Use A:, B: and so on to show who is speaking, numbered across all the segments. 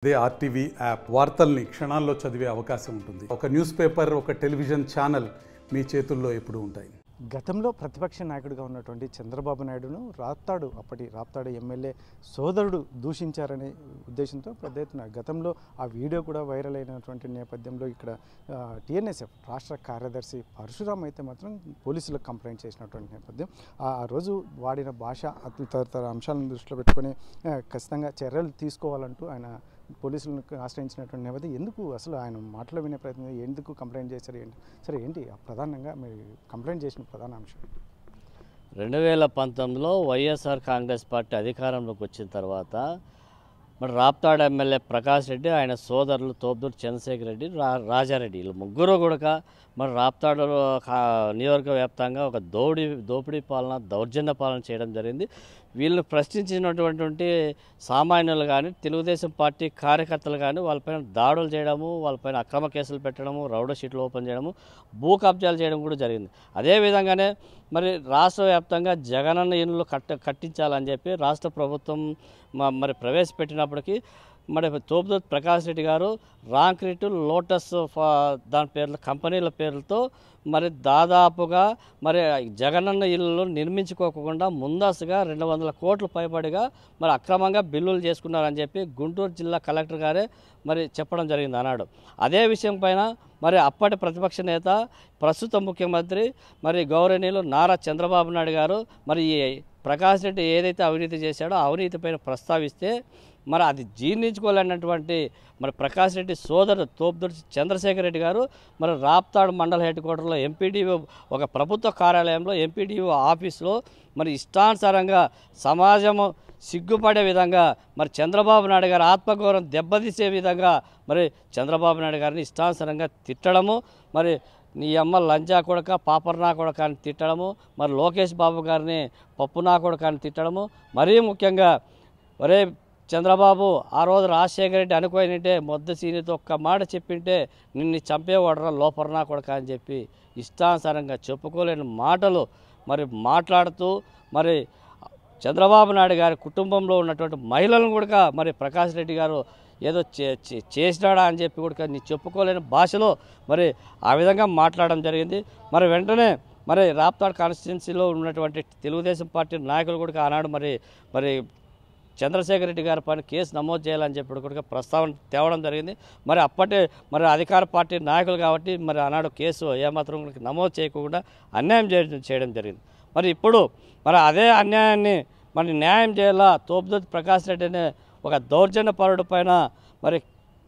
A: అదే RTV app వార్తల్ని క్షణాల్లో చదివే అవకాశం ఉంటుంది. ఒక న్యూస్ పేపర్, ఒక టెలివిజన్ ఛానల్ మీ చేతుల్లో ఎప్పుడూ ఉంటాయి.
B: గతంలో ప్రతిపక్ష నాయకుడిగా ఉన్నటువంటి చంద్రబాబు నాయుడును అప్పటి రాప్తాడు ఎమ్మెల్యే సోదరుడు దూషించారనే ఉద్దేశంతో పెద్ద ఎత్తున గతంలో ఆ వీడియో కూడా వైరల్ అయినటువంటి నేపథ్యంలో ఇక్కడ టీఎన్ఎస్ఎఫ్ రాష్ట్ర కార్యదర్శి పరశురామ్ అయితే మాత్రం పోలీసులకు కంప్లైంట్ చేసినటువంటి నేపథ్యం. ఆ రోజు వాడిన భాష తదితర అంశాలను దృష్టిలో పెట్టుకొని ఖచ్చితంగా చర్యలు తీసుకోవాలంటూ ఆయన పోలీసులను ఆశ్రయించినటువంటి నేపథ్యం. ఎందుకు అసలు ఆయన మాటలు వినే ప్రయత్నం, ఎందుకు కంప్లైంట్ చేశారు, ఏంటి సరే ఏంటి ప్రధానంగా మీరు కంప్లైంట్ చేసిన ప్రధాన అంశం?
C: 2019లో వైఎస్ఆర్ కాంగ్రెస్ పార్టీ అధికారంలోకి వచ్చిన తర్వాత మరి రాప్తాడు ఎమ్మెల్యే ప్రకాష్ రెడ్డి, ఆయన సోదరులు తోపుదూరు చంద్రశేఖర్ రెడ్డి, రాజారెడ్డి, వీళ్ళు ముగ్గురు కూడా మరి రాప్తాడు నియోజక వ్యాప్తంగా ఒక దోపిడీ పాలన, దౌర్జన్య పాలన చేయడం జరిగింది. వీళ్ళని ప్రశ్నించినటువంటి సామాన్యులు కానీ, తెలుగుదేశం పార్టీ కార్యకర్తలు కానీ వాళ్ళపైన దాడులు చేయడము, వాళ్ళపైన అక్రమ కేసులు పెట్టడము, రౌడర్ షీట్లు ఓపెన్ చేయడము, భూ కబ్జాలు చేయడం కూడా జరిగింది. అదేవిధంగానే మరి రాష్ట్ర వ్యాప్తంగా జగనన్న ఇళ్ళు కట్టించాలని చెప్పి రాష్ట్ర ప్రభుత్వం మరి ప్రవేశపెట్టినప్పటికీ మరి తోపుదూరు ప్రకాష్ రెడ్డి గారు రాంక్రిట్, లోటస్ దాని పేర్ల కంపెనీల పేర్లతో మరి దాదాపుగా మరి జగనన్న ఇళ్ళు నిర్మించుకోకుండా ముందస్తుగా 200 కోట్లు పైబడిగా మరి అక్రమంగా బిల్లులు చేసుకున్నారని చెప్పి గుంటూరు జిల్లా కలెక్టర్ గారే మరి చెప్పడం జరిగింది అన్నాడు. అదే విషయం పైన మరి అప్పటి ప్రతిపక్ష నేత, ప్రస్తుత ముఖ్యమంత్రి మరి గౌరవనీయులు నారా చంద్రబాబు నాయుడు గారు మరి ఈ ప్రకాష్ రెడ్డి ఏదైతే అవినీతి చేశాడో అవినీతి పైన ప్రస్తావిస్తే మరి అది జీర్ణించుకోలేనటువంటి మరి ప్రకాష్ రెడ్డి సోదరు తోపుదూరు చంద్రశేఖర్ రెడ్డి గారు మరి రాప్తాడు మండల హెడ్ క్వార్టర్లో ఎంపీడీఓ ఒక ప్రభుత్వ కార్యాలయంలో ఎంపీడీఓ ఆఫీస్లో మరి ఇష్టానుసారంగా సమాజము సిగ్గుపడే విధంగా మరి చంద్రబాబు నాయుడు గారు ఆత్మగౌరవం దెబ్బతీసే విధంగా మరి చంద్రబాబు నాయుడు గారిని ఇష్టానుసారంగా తిట్టడము, మరి నీ అమ్మ లంజా కొడక, పాపర్నా కొడక అని తిట్టడము, మరి లోకేష్ బాబు గారిని పప్పునా కొడక అని తిట్టడము, మరీ ముఖ్యంగా ఒరే చంద్రబాబు ఆ రోజు రాజశేఖర రెడ్డి అనుకోనింటే మొద్దు సీనితో ఒక్క మాట చెప్పింటే నిన్ను చంపేవాడరా లోపర్నా కొడక అని చెప్పి ఇష్టానుసారంగా చెప్పుకోలేని మాటలు మరి మాట్లాడుతూ మరి చంద్రబాబు నాయుడు గారి కుటుంబంలో ఉన్నటువంటి మహిళలను కూడా మరి ప్రకాష్ రెడ్డి గారు ఏదో చేసినాడా అని చెప్పి కూడా నీ చెప్పుకోలేని భాషలో మరి ఆ విధంగా మాట్లాడడం జరిగింది. మరి వెంటనే మరి రాప్తాడు కాన్స్టిట్యున్సీలో ఉన్నటువంటి తెలుగుదేశం పార్టీ నాయకులు కూడా ఆనాడు మరి చంద్రశేఖర్ రెడ్డి గారి పైన కేసు నమోదు చేయాలని చెప్పి కూడా ప్రస్తావన తేవడం జరిగింది. మరి అధికార పార్టీ నాయకులు కాబట్టి మరి ఆనాడు కేసు ఏమాత్రం నమోదు చేయకుండా అన్యాయం చేయడం జరిగింది. మరి ఇప్పుడు మరి అదే అన్యాయాన్ని మరి న్యాయం చేయాలా, తోపుదూరు ప్రకాష్ రెడ్డి అనే ఒక దౌర్జన్య పరుడు పైన మరి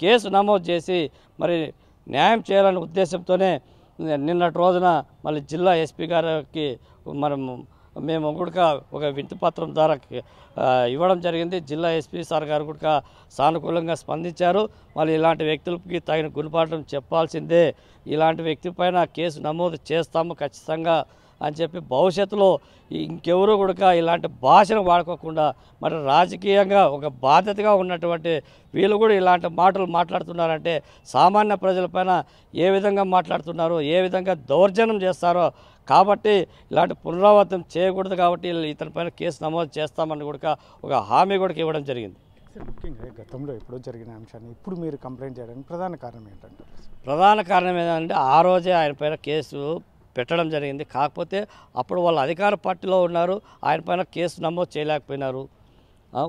C: కేసు నమోదు చేసి మరి న్యాయం చేయాలనే ఉద్దేశంతోనే నిన్నటి రోజున మళ్ళీ జిల్లా ఎస్పీ గారికి మేము కూడా ఒక వినతిపత్రం ద్వారా ఇవ్వడం జరిగింది. జిల్లా ఎస్పీ సార్ గారు కూడా సానుకూలంగా స్పందించారు. మళ్ళీ ఇలాంటి వ్యక్తులకి తగిన గుణపాఠం చెప్పాల్సిందే, ఇలాంటి వ్యక్తి పైన కేసు నమోదు చేస్తాము ఖచ్చితంగా అని చెప్పి భవిష్యత్తులో ఇంకెవరూ కూడా ఇలాంటి భాషను వాడుకోకుండా మరి రాజకీయంగా ఒక బాధ్యతగా ఉన్నటువంటి వీళ్ళు కూడా ఇలాంటి మాటలు మాట్లాడుతున్నారంటే సామాన్య ప్రజలపైన ఏ విధంగా మాట్లాడుతున్నారో, ఏ విధంగా దౌర్జన్యం చేస్తారో కాబట్టి ఇలాంటి పునరావృతం చేయకూడదు కాబట్టి ఇతనిపైన కేసు నమోదు చేస్తామని కూడా ఒక హామీ కూడా ఇవ్వడం జరిగింది.
B: ముఖ్యంగా గతంలో ఎప్పుడో జరిగిన అంశాన్ని ఇప్పుడు మీరు కంప్లైంట్ చేయడానికి ప్రధాన కారణం ఏంటంటే?
C: ప్రధాన కారణం ఏంటంటే ఆ రోజే ఆయన పైన కేసు పెట్టడం జరిగింది. కాకపోతే అప్పుడు వాళ్ళు అధికార పార్టీలో ఉన్నారు, ఆయన పైన కేసు నమోదు చేయలేకపోయినారు.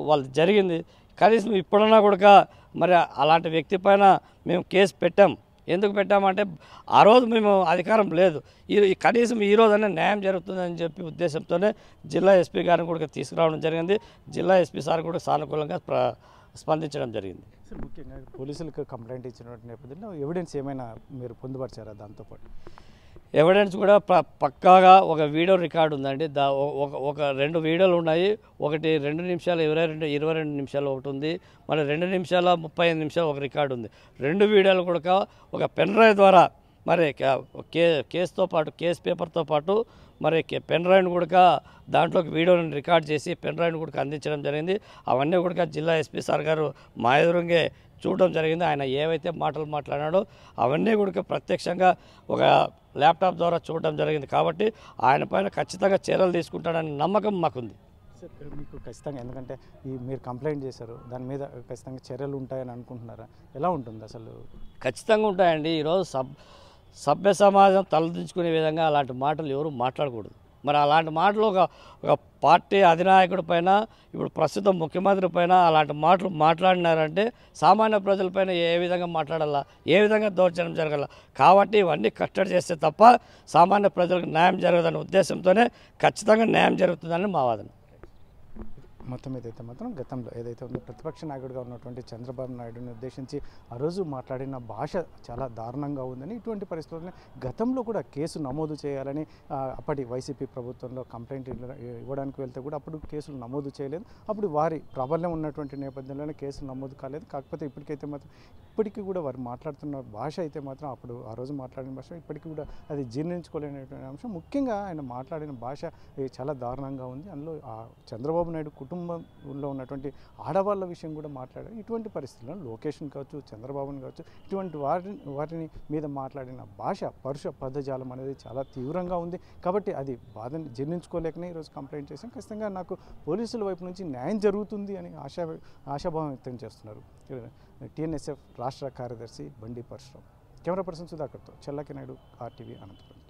C: వాళ్ళు జరిగింది. కనీసం ఇప్పుడన్నా కూడా మరి అలాంటి వ్యక్తి పైన మేము కేసు పెట్టాం. ఎందుకు పెట్టామంటే ఆ రోజు మేము అధికారం లేదు, కనీసం ఈ రోజైనా న్యాయం జరుగుతుందని చెప్పి ఉద్దేశంతోనే జిల్లా ఎస్పీ గారిని కూడా తీసుకురావడం జరిగింది. జిల్లా ఎస్పీ సార్ కూడా సానుకూలంగా స్పందించడం జరిగింది.
B: ముఖ్యంగా పోలీసులకు కంప్లైంట్ ఇచ్చినటువంటి నేపథ్యంలో ఎవిడెన్స్ ఏమైనా మీరు పొందుపరిచారా? దాంతోపాటు
C: ఎవిడెన్స్ కూడా పక్కాగా ఒక వీడియో రికార్డు ఉందండి. ఒక 2 వీడియోలు ఉన్నాయి. ఒకటి 2 నిమిషాలు 22 నిమిషాలు ఒకటి ఉంది, మరి 2 నిమిషాల 35 నిమిషాలు ఒక రికార్డు ఉంది. 2 వీడియోలు కూడా ఒక పెన్ డ్రైవ్ ద్వారా మరి కేసుతో పాటు కేసు పేపర్తో పాటు మరి పెన్ డ్రైవ్ను కూడా దాంట్లోకి వీడియోని రికార్డ్ చేసి పెన్ డ్రైవ్ను కూడా అందించడం జరిగింది. అవన్నీ కూడా జిల్లా ఎస్పీ సార్ గారు మా ఎదురుంగే చూడడం జరిగింది. ఆయన ఏవైతే మాటలు మాట్లాడాడో అవన్నీ కూడా ప్రత్యక్షంగా ఒక ల్యాప్టాప్ ద్వారా చూడడం జరిగింది. కాబట్టి ఆయన పైన ఖచ్చితంగా చర్యలు తీసుకుంటాడనే నమ్మకం మాకుంది.
B: సార్ మీకు ఖచ్చితంగా ఎందుకంటే మీరు కంప్లైంట్ చేశారు దాని మీద ఖచ్చితంగా చర్యలు ఉంటాయని అనుకుంటున్నారా? ఎలా ఉంటుంది అసలు?
C: ఖచ్చితంగా ఉంటాయండి. ఈరోజు సభ్య సమాజం తలదించుకునే విధంగా అలాంటి మాటలు ఎవరు మాట్లాడకూడదు. మరి అలాంటి మాటలు ఒక పార్టీ అధినాయకుడి పైన, ఇప్పుడు ప్రస్తుతం ముఖ్యమంత్రి పైన అలాంటి మాటలు మాట్లాడినారంటే సామాన్య ప్రజలపైన ఏ విధంగా మాట్లాడాలా, ఏ విధంగా దౌర్జన్యం జరగాల. కాబట్టి ఇవన్నీ కట్టడి చేస్తే తప్ప సామాన్య ప్రజలకు న్యాయం జరగదనే ఉద్దేశంతోనే ఖచ్చితంగా న్యాయం జరుగుతుందని మా వాదన.
B: మొత్తం ఏదైతే మాత్రం గతంలో ఏదైతే ఉందో ప్రతిపక్ష నాయకుడిగా ఉన్నటువంటి చంద్రబాబు నాయుడుని ఉద్దేశించి ఆ రోజు మాట్లాడిన భాష చాలా దారుణంగా ఉందని, ఇటువంటి పరిస్థితుల్లో గతంలో కూడా కేసు నమోదు చేయాలని అప్పటి వైసీపీ ప్రభుత్వంలో కంప్లైంట్ ఇవ్వడానికి వెళ్తే కూడా అప్పుడు కేసులు నమోదు చేయలేదు. అప్పుడు వారి ప్రాబల్యం ఉన్నటువంటి నేపథ్యంలోనే కేసులు నమోదు కాలేదు. కాకపోతే ఇప్పటికీ కూడా వారు మాట్లాడుతున్న భాష అయితే మాత్రం అప్పుడు ఆ రోజు మాట్లాడిన భాష ఇప్పటికీ కూడా అది జీర్ణించుకోలేనటువంటి అంశం. ముఖ్యంగా ఆయన మాట్లాడిన భాష చాలా దారుణంగా ఉంది. అందులో చంద్రబాబు నాయుడు కుటుంబంలో ఉన్నటువంటి ఆడవాళ్ళ విషయం కూడా మాట్లాడారు. ఇటువంటి పరిస్థితుల్లో లోకేష్ని కావచ్చు, చంద్రబాబుని కావచ్చు, ఇటువంటి వారిని మీద మాట్లాడిన భాష, పరుష పదజాలం అనేది చాలా తీవ్రంగా ఉంది. కాబట్టి అది బాధని జీర్ణించుకోలేకనే ఈరోజు కంప్లైంట్ చేశాం. ఖచ్చితంగా నాకు పోలీసుల వైపు నుంచి న్యాయం జరుగుతుంది అని ఆశాభావం వ్యక్తం చేస్తున్నారు టీఎన్ఎస్ఎఫ్ రాష్ట్ర కార్యదర్శి బండి పరశురామ్. కెమెరా పర్సన్ సుధాకర్తో చెల్లకి నాయుడు, RTV, అనంతపురం.